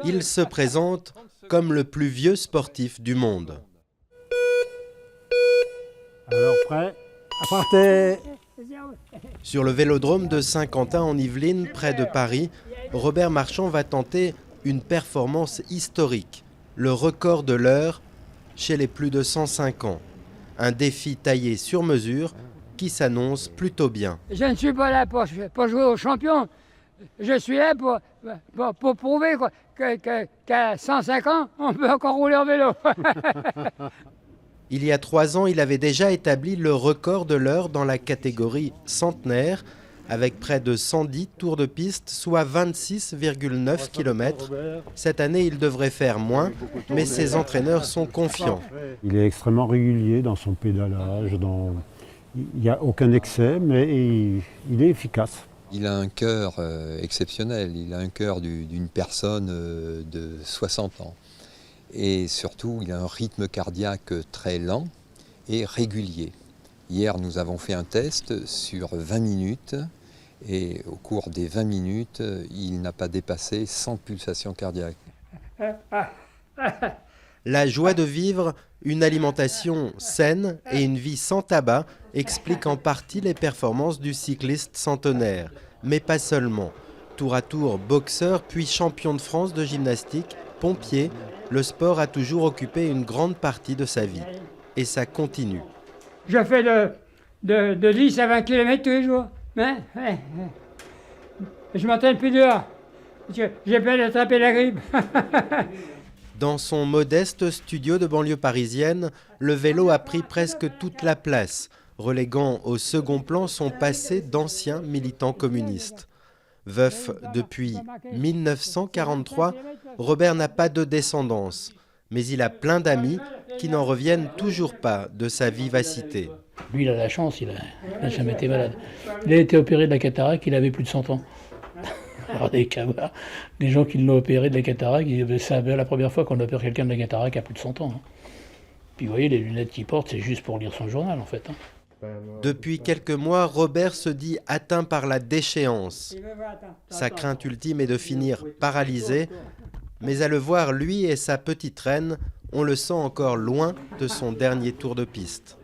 Il se présente comme le plus vieux sportif du monde. Alors prêt, partez. Sur le vélodrome de Saint-Quentin en Yvelines, près de Paris, Robert Marchand va tenter une performance historique, le record de l'heure chez les plus de 105 ans. Un défi taillé sur mesure qui s'annonce plutôt bien. Je ne suis pas là pour jouer au champion. Je suis là pour prouver qu'à 105 ans, on peut encore rouler en vélo. Il y a 3 ans, il avait déjà établi le record de l'heure dans la catégorie centenaire, avec près de 110 tours de piste, soit 26,9 km. Cette année, il devrait faire moins, mais ses entraîneurs sont confiants. Il est extrêmement régulier dans son pédalage, il n'y a aucun excès, mais il est efficace. Il a un cœur exceptionnel, il a un cœur d'une personne de 60 ans. Et surtout, il a un rythme cardiaque très lent et régulier. Hier, nous avons fait un test sur 20 minutes et au cours des 20 minutes, il n'a pas dépassé 100 pulsations cardiaques. La joie de vivre, une alimentation saine et une vie sans tabac expliquent en partie les performances du cycliste centenaire. Mais pas seulement. Tour à tour boxeur puis champion de France de gymnastique, pompier, le sport a toujours occupé une grande partie de sa vie. Et ça continue. Je fais de 10 à 20 km tous les jours. Je m'entraîne plus dehors. J'ai peur d'attraper la grippe. Dans son modeste studio de banlieue parisienne, le vélo a pris presque toute la place, reléguant au second plan son passé d'ancien militant communiste. Veuf depuis 1943, Robert n'a pas de descendance, mais il a plein d'amis qui n'en reviennent toujours pas de sa vivacité. Lui, il a la chance, il n'a jamais été malade. Il a été opéré de la cataracte, il avait plus de 100 ans. Alors des gens qui l'ont opéré de la cataracte, c'est la première fois qu'on opère quelqu'un de la cataracte à plus de 100 ans. Puis vous voyez, les lunettes qu'il porte, c'est juste pour lire son journal en fait. Depuis quelques mois, Robert se dit atteint par la déchéance. Sa crainte ultime est de finir paralysé, mais à le voir, lui et sa petite reine, on le sent encore loin de son dernier tour de piste.